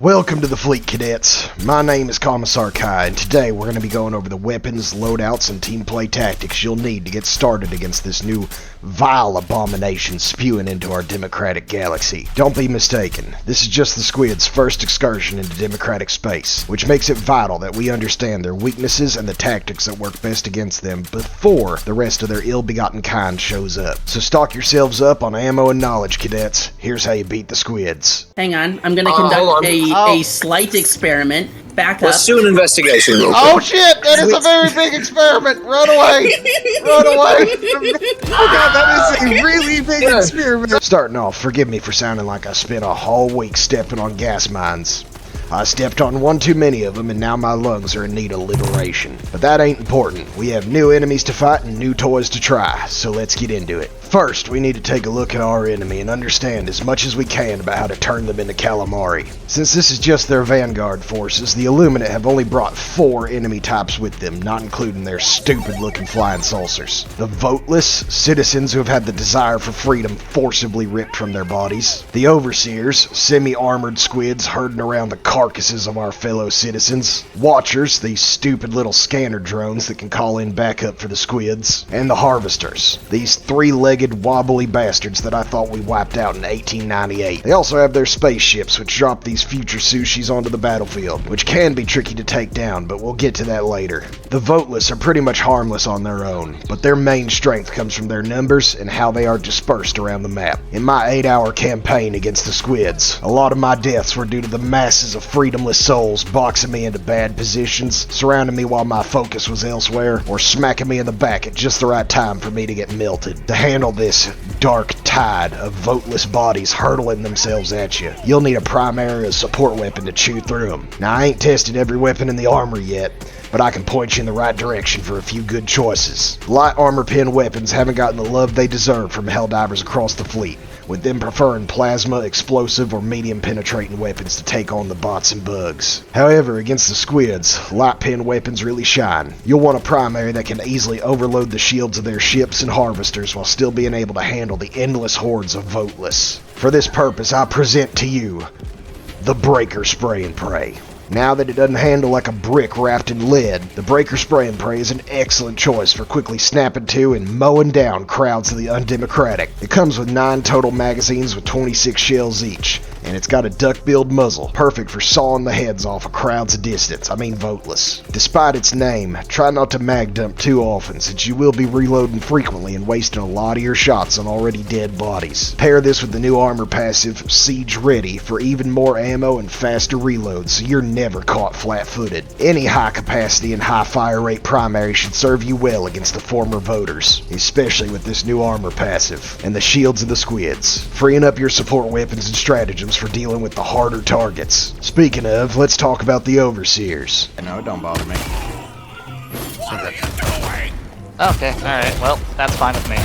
Welcome to the fleet, cadets. My name is Commissar Kai, and today we're going to be going over the weapons, loadouts, and team play tactics you'll need to get started against this new vile abomination spewing into our democratic galaxy. Don't be mistaken, this is just the squids' first excursion into democratic space, which makes it vital that we understand their weaknesses and the tactics that work best against them before the rest of their ill-begotten kind shows up. So stock yourselves up on ammo and knowledge, cadets. Here's how you beat the squids. Hang on, I'm gonna conduct a slight experiment. Back up. Let's do an investigation real quick. Oh shit! That is a very big experiment! Run away! Run away! Oh god, that is a really big experiment! Starting off, forgive me for sounding like I spent a whole week stepping on gas mines. I stepped on one too many of them, and now my lungs are in need of liberation. But that ain't important. We have new enemies to fight and new toys to try, so let's get into it. First, we need to take a look at our enemy and understand as much as we can about how to turn them into calamari. Since this is just their vanguard forces, the Illuminate have only brought 4 enemy types with them, not including their stupid-looking flying saucers. The Voteless, citizens who have had the desire for freedom forcibly ripped from their bodies. The Overseers, semi-armored squids herding around the carcasses of our fellow citizens. Watchers, these stupid little scanner drones that can call in backup for the squids. And the Harvesters, these 3-legged wobbly bastards that I thought we wiped out in 1898. They also have their spaceships, which drop these future sushis onto the battlefield, which can be tricky to take down, but we'll get to that later. The Voteless are pretty much harmless on their own, but their main strength comes from their numbers and how they are dispersed around the map. In my 8-hour campaign against the squids, a lot of my deaths were due to the masses of freedomless souls boxing me into bad positions, surrounding me while my focus was elsewhere, or smacking me in the back at just the right time for me to get melted. To handle this dark tide of voteless bodies hurtling themselves at you, you'll need a primary support weapon to chew through them. Now, I ain't tested every weapon in the armor yet, but I can point you in the right direction for a few good choices. Light armor pen weapons haven't gotten the love they deserve from Helldivers across the fleet, with them preferring plasma, explosive, or medium penetrating weapons to take on the bots and bugs. However, against the squids, light pen weapons really shine. You'll want a primary that can easily overload the shields of their ships and harvesters while still being able to handle the endless hordes of Voteless. For this purpose, I present to you the Breaker Spray and Pray. Now that it doesn't handle like a brick wrapped in lead, the Breaker Spray and Pray is an excellent choice for quickly snapping to and mowing down crowds of the undemocratic. It comes with 9 total magazines with 26 shells each, and it's got a duck-billed muzzle, perfect for sawing the heads off of crowds of distance, Voteless. Despite its name, try not to mag dump too often, since you will be reloading frequently and wasting a lot of your shots on already dead bodies. Pair this with the new armor passive, Siege Ready, for even more ammo and faster reloads, so you're never caught flat-footed. Any high-capacity and high-fire rate primary should serve you well against the former voters, especially with this new armor passive, and the shields of the squids, freeing up your support weapons and stratagems for dealing with the harder targets. Speaking of, let's talk about the Overseers. No, it don't bother me. Okay, alright, well, that's fine with me.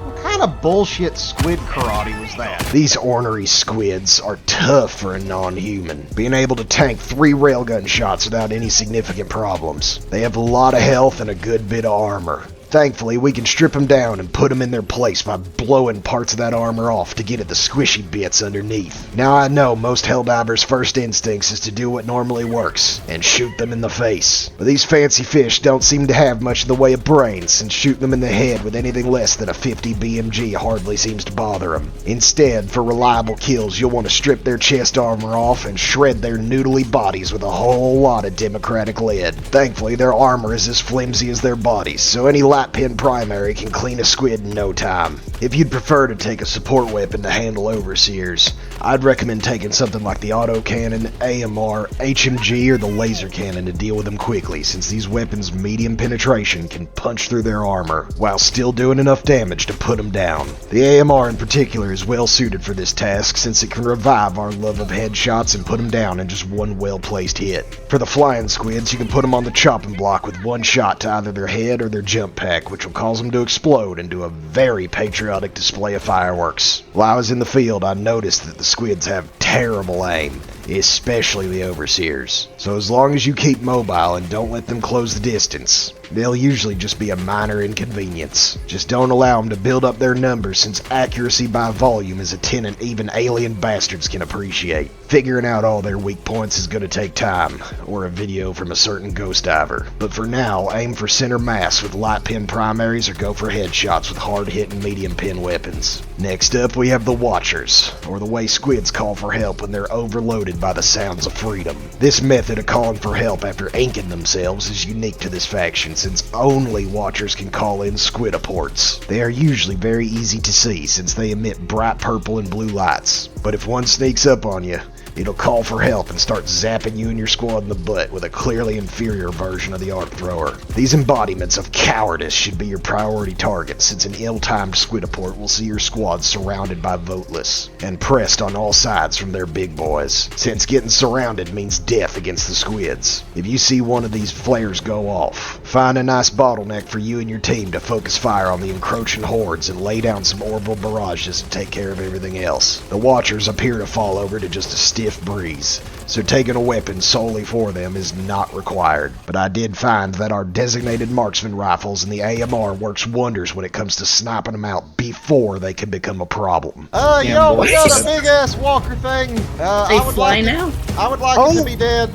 What kind of bullshit squid karate was that? These ornery squids are tough for a non-human, being able to tank 3 railgun shots without any significant problems. They have a lot of health and a good bit of armor. Thankfully, we can strip them down and put them in their place by blowing parts of that armor off to get at the squishy bits underneath. Now I know most Helldivers' first instincts is to do what normally works, and shoot them in the face. But these fancy fish don't seem to have much in the way of brains, since shooting them in the head with anything less than a 50 BMG hardly seems to bother them. Instead, for reliable kills, you'll want to strip their chest armor off and shred their noodly bodies with a whole lot of democratic lead. Thankfully, their armor is as flimsy as their bodies, so any light pen primary can clean a squid in no time. If you'd prefer to take a support weapon to handle Overseers, I'd recommend taking something like the autocannon, AMR, HMG, or the laser cannon to deal with them quickly, since these weapons' medium penetration can punch through their armor while still doing enough damage to put them down. The AMR in particular is well suited for this task, since it can revive our love of headshots and put them down in just one well-placed hit. For the flying squids, you can put them on the chopping block with one shot to either their head or their jump pad, which will cause them to explode into a very patriotic display of fireworks. While I was in the field, I noticed that the squids have terrible aim, especially the overseers. So as long as you keep mobile and don't let them close the distance, they'll usually just be a minor inconvenience. Just don't allow them to build up their numbers, since accuracy by volume is a tenet even alien bastards can appreciate. Figuring out all their weak points is going to take time, or a video from a certain ghost diver. But for now, aim for center mass with light pin primaries or go for headshots with hard-hitting medium pin weapons. Next up, we have the Watchers, or the way squids call for help when they're overloaded by the sounds of freedom. This method of calling for help after inking themselves is unique to this faction, since only Watchers can call in squidoports. They are usually very easy to see since they emit bright purple and blue lights, but if one sneaks up on you, it'll call for help and start zapping you and your squad in the butt with a clearly inferior version of the arc thrower. These embodiments of cowardice should be your priority target, since an ill-timed squidoport will see your squad surrounded by Voteless and pressed on all sides from their big boys, since getting surrounded means death against the squids. If you see one of these flares go off, find a nice bottleneck for you and your team to focus fire on the encroaching hordes and lay down some orbital barrages to take care of everything else. The Watchers appear to fall over to just a stiff breeze, so taking a weapon solely for them is not required. But I did find that our designated marksman rifles and the AMR works wonders when it comes to sniping them out before they can become a problem. Yo, we got a big ass walker thing. They fly now? I would like it to be dead.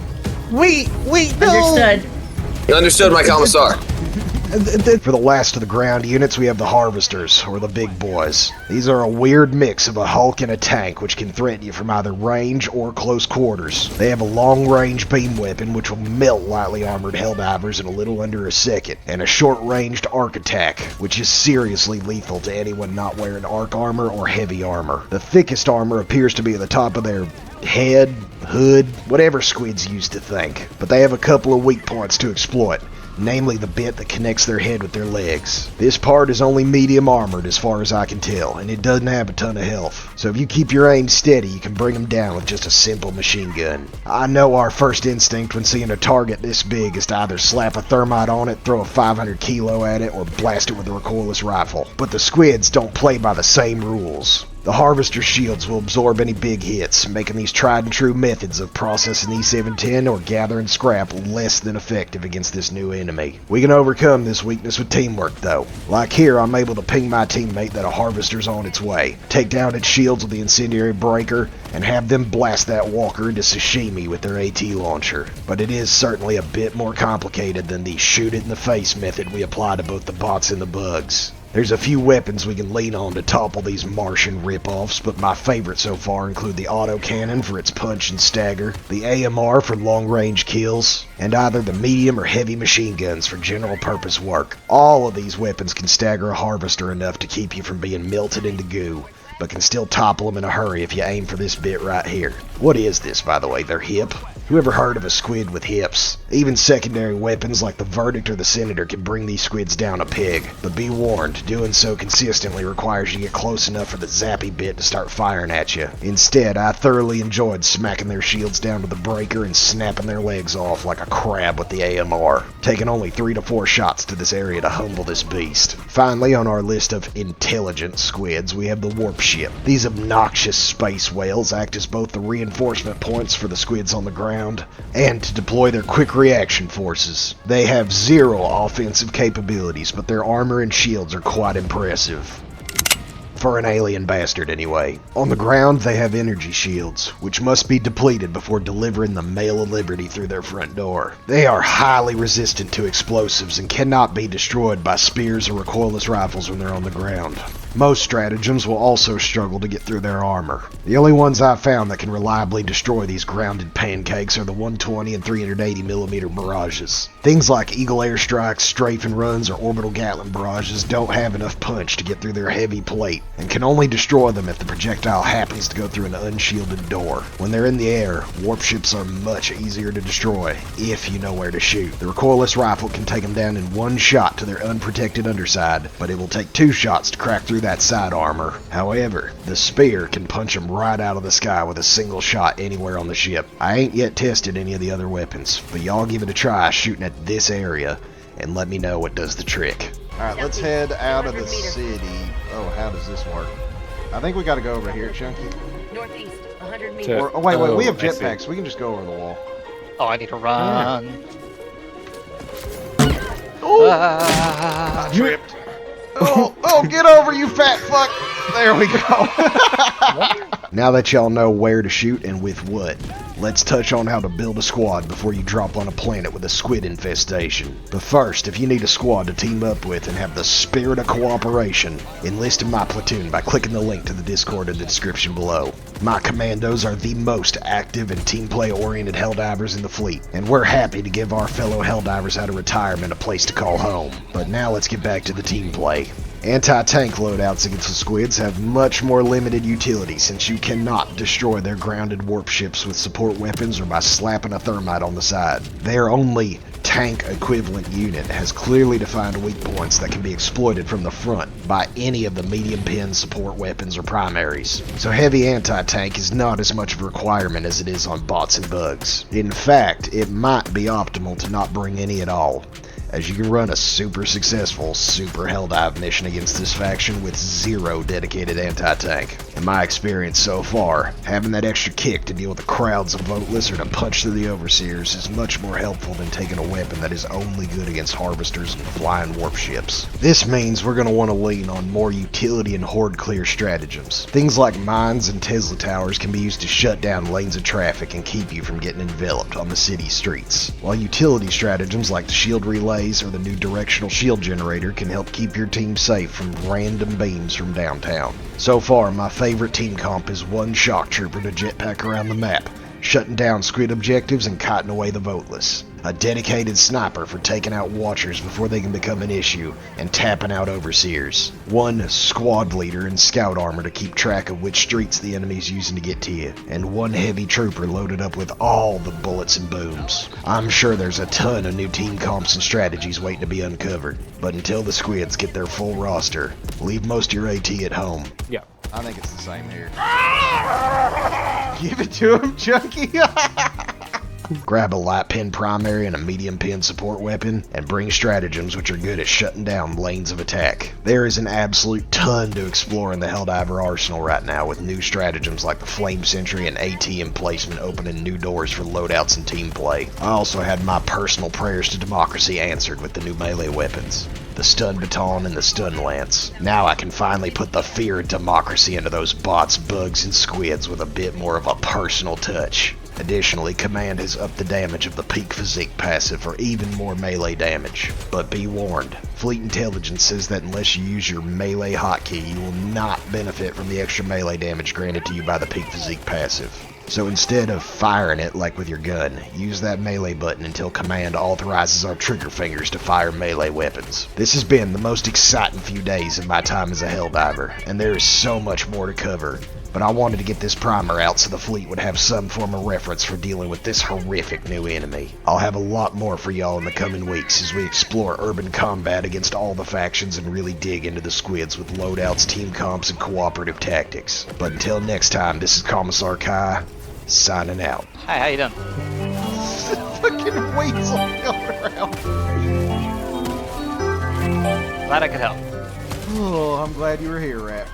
Wait, no. Understood. Understood, my commissar. For the last of the ground units, we have the Harvesters, or the big boys. These are a weird mix of a Hulk and a tank, which can threaten you from either range or close quarters. They have a long-range beam weapon, which will melt lightly armored Helldivers in a little under a second, and a short-ranged arc attack, which is seriously lethal to anyone not wearing arc armor or heavy armor. The thickest armor appears to be at the top of their head, hood, whatever squids used to think. But they have a couple of weak points to exploit, namely the bit that connects their head with their legs. This part is only medium armored as far as I can tell, and it doesn't have a ton of health. So if you keep your aim steady, you can bring them down with just a simple machine gun. I know our first instinct when seeing a target this big is to either slap a thermite on it, throw a 500 kilo at it, or blast it with a recoilless rifle. But the squids don't play by the same rules. The Harvester shields will absorb any big hits, making these tried and true methods of processing E710 or gathering scrap less than effective against this new enemy. We can overcome this weakness with teamwork though. Like here, I'm able to ping my teammate that a Harvester's on its way, take down its shields with the incendiary breaker, and have them blast that walker into sashimi with their AT launcher. But it is certainly a bit more complicated than the shoot it in the face method we apply to both the bots and the bugs. There's a few weapons we can lean on to topple these Martian rip-offs, but my favorite so far include the autocannon for its punch and stagger, the AMR for long-range kills, and either the medium or heavy machine guns for general-purpose work. All of these weapons can stagger a Harvester enough to keep you from being melted into goo, but can still topple them in a hurry if you aim for this bit right here. What is this, by the way? Their hip? Who ever heard of a squid with hips? Even secondary weapons like the Verdict or the Senator can bring these squids down a peg. But be warned, doing so consistently requires you to get close enough for the zappy bit to start firing at you. Instead, I thoroughly enjoyed smacking their shields down with the breaker and snapping their legs off like a crab with the AMR, taking only 3 to 4 shots to this area to humble this beast. Finally, on our list of intelligent squids, we have the warp ship. These obnoxious space whales act as both the reinforcement points for the squids on the ground and to deploy their quick reaction forces. They have zero offensive capabilities, but their armor and shields are quite impressive. For an alien bastard, anyway. On the ground, they have energy shields, which must be depleted before delivering the Mail of Liberty through their front door. They are highly resistant to explosives and cannot be destroyed by spears or recoilless rifles when they're on the ground. Most stratagems will also struggle to get through their armor. The only ones I've found that can reliably destroy these grounded pancakes are the 120 and 380mm barrages. Things like Eagle airstrikes, strafing runs, or orbital Gatling barrages don't have enough punch to get through their heavy plate, and can only destroy them if the projectile happens to go through an unshielded door. When they're in the air, warp ships are much easier to destroy, if you know where to shoot. The recoilless rifle can take them down in one shot to their unprotected underside, but it will take 2 shots to crack through that side armor. However, the spear can punch them right out of the sky with a single shot anywhere on the ship. I ain't yet tested any of the other weapons, but y'all give it a try shooting at this area, and let me know what does the trick. Alright, let's head out of the city. Oh, how does this work? I think we gotta go over here, Chunky. Northeast. Oh, wait, we have I see. jetpacks. We can just go over the wall. Oh, I need to run. I tripped. Oh, get over, you fat fuck. There we go. Now that y'all know where to shoot and with what, let's touch on how to build a squad before you drop on a planet with a squid infestation. But first, if you need a squad to team up with and have the spirit of cooperation, enlist in my platoon by clicking the link to the Discord in the description below. My commandos are the most active and team play oriented Helldivers in the fleet, and we're happy to give our fellow Helldivers out of retirement a place to call home. But now let's get back to the team play. Anti-tank loadouts against the squids have much more limited utility since you cannot destroy their grounded warp ships with support weapons or by slapping a thermite on the side. Their only tank equivalent unit has clearly defined weak points that can be exploited from the front by any of the medium pin support weapons or primaries. So heavy anti-tank is not as much of a requirement as it is on bots and bugs. In fact, it might be optimal to not bring any at all, as you can run a super successful super Helldive mission against this faction with 0 dedicated anti-tank. In my experience so far, having that extra kick to deal with the crowds of Voteless or to punch through the Overseers is much more helpful than taking a weapon that is only good against harvesters and flying warp ships. This means we're going to want to lean on more utility and horde clear stratagems. Things like mines and Tesla towers can be used to shut down lanes of traffic and keep you from getting enveloped on the city streets, while utility stratagems like the shield relay or the new directional shield generator can help keep your team safe from random beams from downtown. So far, my favorite team comp is one shock trooper to jetpack around the map, shutting down squid objectives and kiting away the Voteless. A dedicated sniper for taking out watchers before they can become an issue, and tapping out overseers. One squad leader in scout armor to keep track of which streets the enemy's using to get to you, and one heavy trooper loaded up with all the bullets and booms. I'm sure there's a ton of new team comps and strategies waiting to be uncovered, but until the squids get their full roster, leave most of your AT at home. Yeah. I think it's the same here. Give it to him, Chunky! Grab a light pin primary and a medium pin support weapon, and bring stratagems which are good at shutting down lanes of attack. There is an absolute ton to explore in the Helldiver arsenal right now, with new stratagems like the Flame Sentry and AT emplacement opening new doors for loadouts and team play. I also had my personal prayers to democracy answered with the new melee weapons, the Stun Baton and the Stun Lance. Now I can finally put the fear of democracy into those bots, bugs, and squids with a bit more of a personal touch. Additionally, Command has upped the damage of the Peak Physique passive for even more melee damage. But be warned, Fleet Intelligence says that unless you use your melee hotkey, you will not benefit from the extra melee damage granted to you by the Peak Physique passive. So instead of firing it like with your gun, use that melee button until Command authorizes our trigger fingers to fire melee weapons. This has been the most exciting few days of my time as a Helldiver, and there is so much more to cover. But I wanted to get this primer out so the fleet would have some form of reference for dealing with this horrific new enemy. I'll have a lot more for y'all in the coming weeks as we explore urban combat against all the factions and really dig into the squids with loadouts, team comps, and cooperative tactics. But until next time, this is Commissar Kai, signing out. Hi, how you doing? Fucking weasel going around. Glad I could help. Oh, I'm glad you were here, Rap.